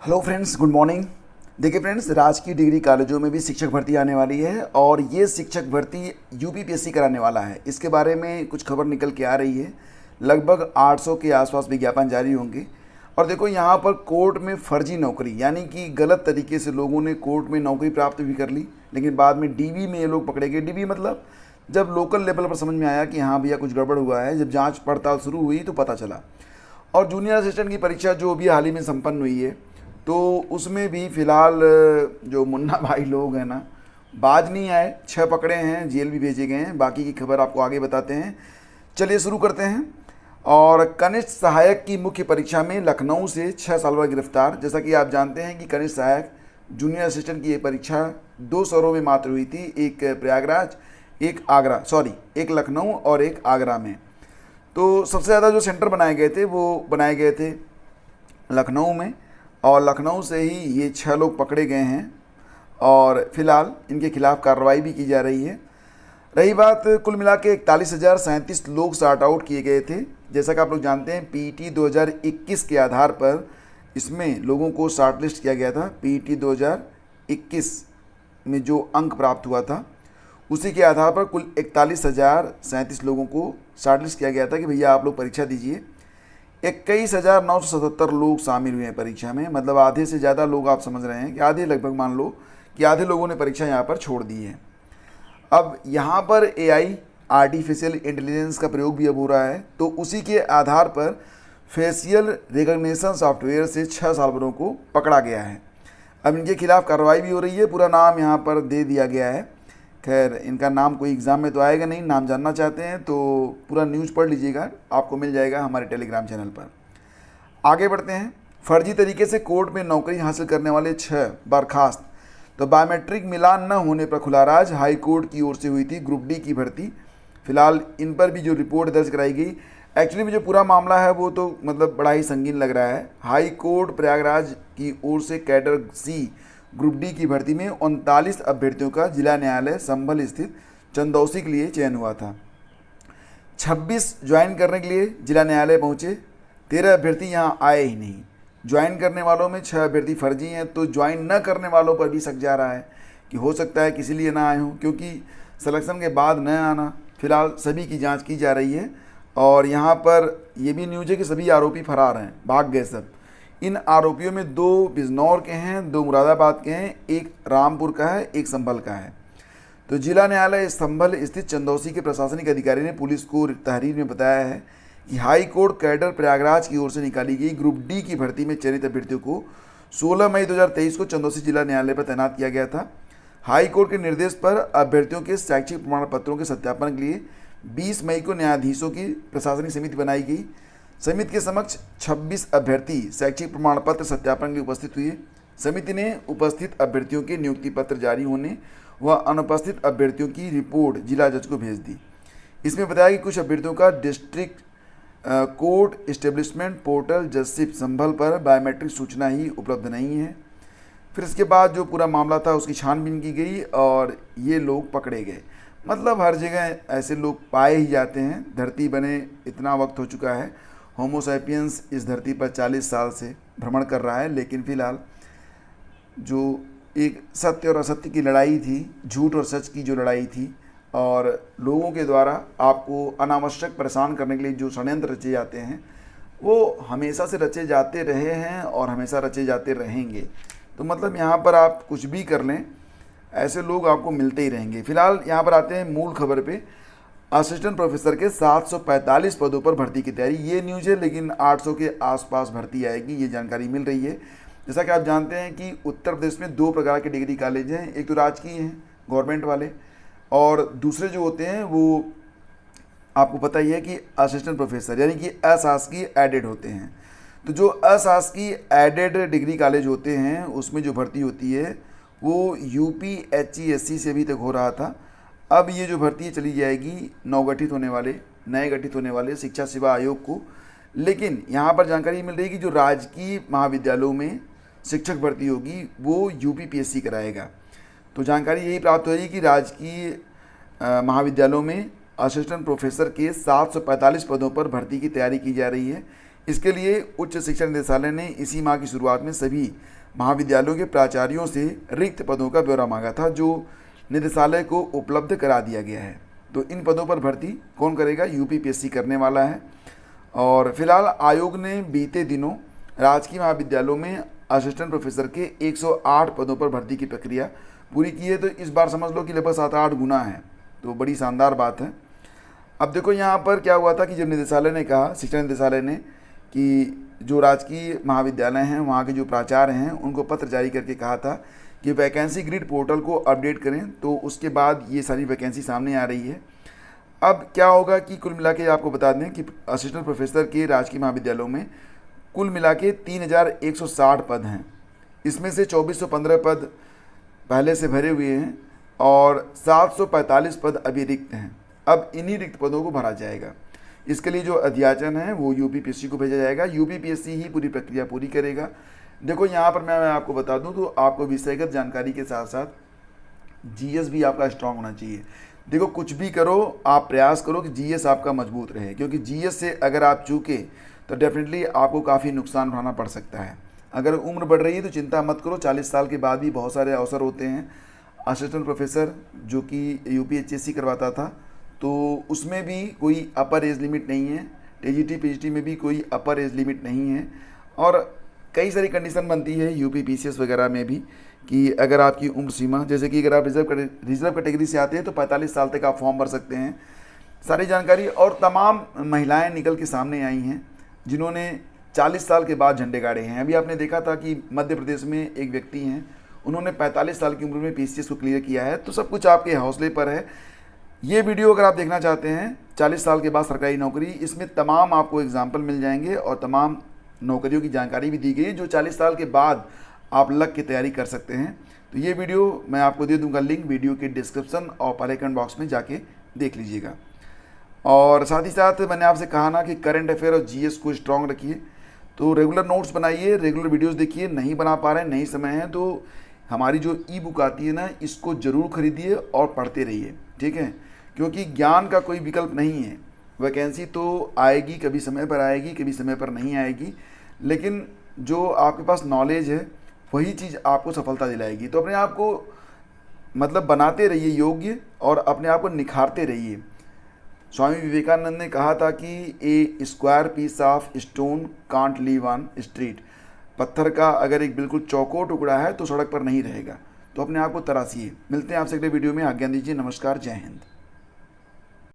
Hello friends, good morning. देखिए friends, राजकीय degree कॉलेजों में भी शिक्षक भर्ती आने वाली है और ये शिक्षक भर्ती यूपीपीएससी कराने वाला है। इसके बारे में कुछ खबर निकल के आ रही है। लगभग 800 के आसपास विज्ञापन जारी होंगे। और देखो, यहाँ पर कोर्ट में फर्जी नौकरी, यानी कि गलत तरीके से लोगों ने कोर्ट में नौकरी प्राप्त भी कर ली, लेकिन बाद में डीबी में ये लोग पकड़े गए। डीबी मतलब जब लोकल लेवल पर समझ में आया कि हाँ भैया कुछ गड़बड़ हुआ है, जब जाँच पड़ताल शुरू हुई तो पता चला। और जूनियर असिस्टेंट की परीक्षा जो अभी हाल ही में संपन्न हुई है, तो उसमें भी फ़िलहाल जो मुन्ना भाई लोग हैं ना, बाज नहीं आए। 6 पकड़े हैं, जेल भी भेजे गए हैं। बाकी की खबर आपको आगे बताते हैं। चलिए शुरू करते हैं। और कनिष्ठ सहायक की मुख्य परीक्षा में लखनऊ से 6 साल बाद गिरफ्तार। जैसा कि आप जानते हैं कि कनिष्ठ सहायक जूनियर असिस्टेंट की ये परीक्षा 2 शहरों में मात्र हुई थी, एक प्रयागराज, एक लखनऊ और एक आगरा में। तो सबसे ज़्यादा जो सेंटर बनाए गए थे वो बनाए गए थे लखनऊ में, और लखनऊ से ही ये 6 लोग पकड़े गए हैं और फिलहाल इनके खिलाफ़ कार्रवाई भी की जा रही है। रही बात, कुल मिला के 41,037 लोग सॉर्ट आउट किए गए थे। जैसा कि आप लोग जानते हैं, पीईटी 2021 के आधार पर इसमें लोगों को शॉर्ट लिस्ट किया गया था। पीईटी 2021 में जो अंक प्राप्त हुआ था, उसी के आधार पर कुल 41,037 लोगों को शॉर्ट लिस्ट किया गया था कि भैया आप लोग परीक्षा दीजिए। 21,977 लोग शामिल हुए हैं परीक्षा में। मतलब आधे से ज़्यादा लोग, आप समझ रहे हैं कि आधे, लगभग मान लो कि आधे लोगों ने परीक्षा यहाँ पर छोड़ दी है। अब यहाँ पर एआई, आर्टिफिशियल इंटेलिजेंस का प्रयोग भी अब हो रहा है, तो उसी के आधार पर फेशियल रिकग्निशन सॉफ्टवेयर से 6 सालभरों को पकड़ा गया है। अब इनके खिलाफ़ कार्रवाई भी हो रही है। पूरा नाम यहाँ पर दे दिया गया है। खैर, इनका नाम कोई एग्ज़ाम में तो आएगा नहीं। नाम जानना चाहते हैं तो पूरा न्यूज़ पढ़ लीजिएगा, आपको मिल जाएगा हमारे टेलीग्राम चैनल पर। आगे बढ़ते हैं। फर्जी तरीके से कोर्ट में नौकरी हासिल करने वाले 6 बर्खास्त। तो बायोमेट्रिक मिलान न होने पर खुला राज। हाई कोर्ट की ओर से हुई थी ग्रुप डी की भर्ती। फिलहाल इन पर भी जो रिपोर्ट दर्ज कराई गई, एक्चुअली में जो पूरा मामला है वो तो मतलब बड़ा ही संगीन लग रहा है। हाई कोर्ट प्रयागराज की ओर से कैडर सी ग्रुप डी की भर्ती में 39 अभ्यर्थियों का जिला न्यायालय संभल स्थित चंदौसी के लिए चयन हुआ था। 26 ज्वाइन करने के लिए जिला न्यायालय पहुंचे। 13 अभ्यर्थी यहां आए ही नहीं। ज्वाइन करने वालों में 6 अभ्यर्थी फर्जी हैं, तो ज्वाइन न करने वालों पर भी शक जा रहा है कि हो सकता है किसी लिए ना आए हों, क्योंकि सिलेक्शन के बाद न आना। फिलहाल सभी की जांच की जा रही है। और यहाँ पर यह भी न्यूज़ है कि सभी आरोपी फरार हैं, भाग गए सब। इन आरोपियों में 2 बिजनौर के हैं, 2 मुरादाबाद के हैं, एक रामपुर का है, एक संभल का है। तो जिला न्यायालय संभल स्थित चंदौसी के प्रशासनिक अधिकारी ने पुलिस को तहरीर में बताया है कि हाई कोर्ट कैडर प्रयागराज की ओर से निकाली गई ग्रुप डी की भर्ती में चयनित अभ्यर्थियों को 16 मई 2023 को चंदौसी जिला न्यायालय पर तैनात किया गया था। हाई कोर्ट के निर्देश पर अभ्यर्थियों के शैक्षिक प्रमाण पत्रों के सत्यापन के लिए 20 मई को न्यायाधीशों की प्रशासनिक समिति बनाई गई। समिति के समक्ष 26 अभ्यर्थी शैक्षिक प्रमाण पत्र सत्यापन के लिए उपस्थित हुए। समिति ने उपस्थित अभ्यर्थियों के नियुक्ति पत्र जारी होने व अनुपस्थित अभ्यर्थियों की रिपोर्ट जिला जज को भेज दी। इसमें बताया कि कुछ अभ्यर्थियों का district court establishment portal judgeship Sambhal पर बायोमेट्रिक सूचना ही उपलब्ध नहीं है। फिर इसके बाद जो पूरा मामला था उसकी छानबीन की गई और ये लोग पकड़े गए। मतलब हर जगह ऐसे लोग पाए ही जाते हैं। धरती बने इतना वक्त हो चुका है, होमो सैपियंस इस धरती पर 40 साल से भ्रमण कर रहा है, लेकिन फ़िलहाल जो एक सत्य और असत्य की लड़ाई थी, झूठ और सच की जो लड़ाई थी, और लोगों के द्वारा आपको अनावश्यक परेशान करने के लिए जो षड्यंत्र रचे जाते हैं, वो हमेशा से रचे जाते रहे हैं और हमेशा रचे जाते रहेंगे। तो मतलब यहाँ पर आप कुछ भी कर लें, ऐसे लोग आपको मिलते ही रहेंगे। फिलहाल यहाँ पर आते हैं मूल खबर पे। असिस्टेंट प्रोफेसर के 745 पदों पर भर्ती की तैयारी, ये न्यूज़ है, लेकिन 800 के आसपास भर्ती आएगी, ये जानकारी मिल रही है। जैसा कि आप जानते हैं कि उत्तर प्रदेश में 2 प्रकार के डिग्री कॉलेज हैं। एक तो राजकीय हैं, गवर्नमेंट वाले, और दूसरे जो होते हैं वो आपको पता ही है कि असिस्टेंट प्रोफेसर, यानी कि अशासकीय एडेड होते हैं। तो जो अशासकीय एडेड डिग्री कॉलेज होते हैं उसमें जो भर्ती होती है वो यूपीएचईएससी से अभी तक हो रहा था। अब ये जो भर्ती चली जाएगी नए गठित होने वाले शिक्षा सेवा आयोग को। लेकिन यहाँ पर जानकारी मिल रही है कि जो राजकीय महाविद्यालयों में शिक्षक भर्ती होगी वो यूपीपीएससी कराएगा। तो जानकारी यही प्राप्त हो रही है कि राजकीय महाविद्यालयों में असिस्टेंट प्रोफेसर के 745 पदों पर भर्ती की तैयारी की जा रही है। इसके लिए उच्च शिक्षा निदेशालय ने इसी माह की शुरुआत में सभी महाविद्यालयों के प्राचार्यों से रिक्त पदों का ब्यौरा मांगा था, जो निदेशालय को उपलब्ध करा दिया गया है। तो इन पदों पर भर्ती कौन करेगा? यूपीपीएससी करने वाला है। और फिलहाल आयोग ने बीते दिनों राजकीय महाविद्यालयों में असिस्टेंट प्रोफेसर के 108 पदों पर भर्ती की प्रक्रिया पूरी की है। तो इस बार समझ लो कि लगभग 7-8 गुना है, तो बड़ी शानदार बात है। अब देखो यहाँ पर क्या हुआ था कि जब निदेशालय ने कहा, शिक्षा निदेशालय ने, कि जो राजकीय महाविद्यालय हैं वहाँ के जो प्राचार्य हैं उनको पत्र जारी करके कहा था कि वैकेंसी ग्रिड पोर्टल को अपडेट करें, तो उसके बाद ये सारी वैकेंसी सामने आ रही है। अब क्या होगा कि कुल मिला के आपको बता दें कि असिस्टेंट प्रोफेसर के राजकीय महाविद्यालयों में कुल मिला के 3160 पद हैं। इसमें से 2415 पद पहले से भरे हुए हैं और 745 पद अभी रिक्त हैं। अब इन्हीं रिक्त पदों को भरा जाएगा। इसके लिए जो अध्याचन है वो यूपीपीएससी को भेजा जाएगा। यूपीपीएससी ही पूरी प्रक्रिया पूरी करेगा। देखो यहाँ पर मैं आपको बता दूँ तो आपको विषयगत जानकारी के साथ साथ जीएस भी आपका स्ट्रांग होना चाहिए। देखो कुछ भी करो, आप प्रयास करो कि जीएस आपका मजबूत रहे, क्योंकि जीएस से अगर आप चूके तो डेफिनेटली आपको काफ़ी नुकसान उठाना पड़ सकता है। अगर उम्र बढ़ रही है तो चिंता मत करो, 40 साल के बाद भी बहुत सारे अवसर होते हैं। असिस्टेंट प्रोफेसर जो कि यूपीएचएससी करवाता था, तो उसमें भी कोई अपर एज लिमिट नहीं है। टीजीटी पीजीटी में भी कोई अपर एज लिमिट नहीं है। और कई सारी कंडीशन बनती है यूपीपीसीएस वगैरह में भी कि अगर आपकी उम्र सीमा, जैसे कि अगर आप रिजर्व कैटेगरी से आते हैं तो 45 साल तक आप फॉर्म भर सकते हैं। सारी जानकारी और तमाम महिलाएं निकल के सामने आई हैं जिन्होंने 40 साल के बाद झंडे गाड़े हैं। अभी आपने देखा था कि मध्य प्रदेश में एक व्यक्ति हैं, उन्होंने 45 साल की उम्र में पीसीएस को क्लियर किया है। तो सब कुछ आपके हौसले पर है। ये वीडियो अगर आप देखना चाहते हैं 40 साल के बाद सरकारी नौकरी, इसमें तमाम आपको एग्जाम्पल मिल जाएंगे और तमाम नौकरियों की जानकारी भी दी गई है जो 40 साल के बाद आप लग की तैयारी कर सकते हैं। तो ये वीडियो मैं आपको दे दूंगा लिंक वीडियो के डिस्क्रिप्शन और पहले कमेंट बॉक्स में जाके देख लीजिएगा। और साथ ही साथ मैंने आपसे कहा ना कि करंट अफेयर और जीएस को स्ट्रॉन्ग रखिए। तो रेगुलर नोट्स बनाइए, रेगुलर वीडियोस देखिए। नहीं बना पा रहे हैं, नहीं समय है, तो हमारी जो ई बुक आती है ना, इसको ज़रूर खरीदिए और पढ़ते रहिए, ठीक है? क्योंकि ज्ञान का कोई विकल्प नहीं है। वैकेंसी तो आएगी, कभी समय पर आएगी, कभी समय पर नहीं आएगी, लेकिन जो आपके पास नॉलेज है वही चीज़ आपको सफलता दिलाएगी। तो अपने आप को मतलब बनाते रहिए योग्य और अपने आप को निखारते रहिए। स्वामी विवेकानंद ने कहा था कि a square piece of stone can't leave on street. पत्थर का अगर एक बिल्कुल चौकोर टुकड़ा है तो सड़क पर नहीं रहेगा। तो अपने आप को तराशिए। मिलते हैं आपसे अगले वीडियो में। आज्ञा दीजिए। नमस्कार, जय हिंद।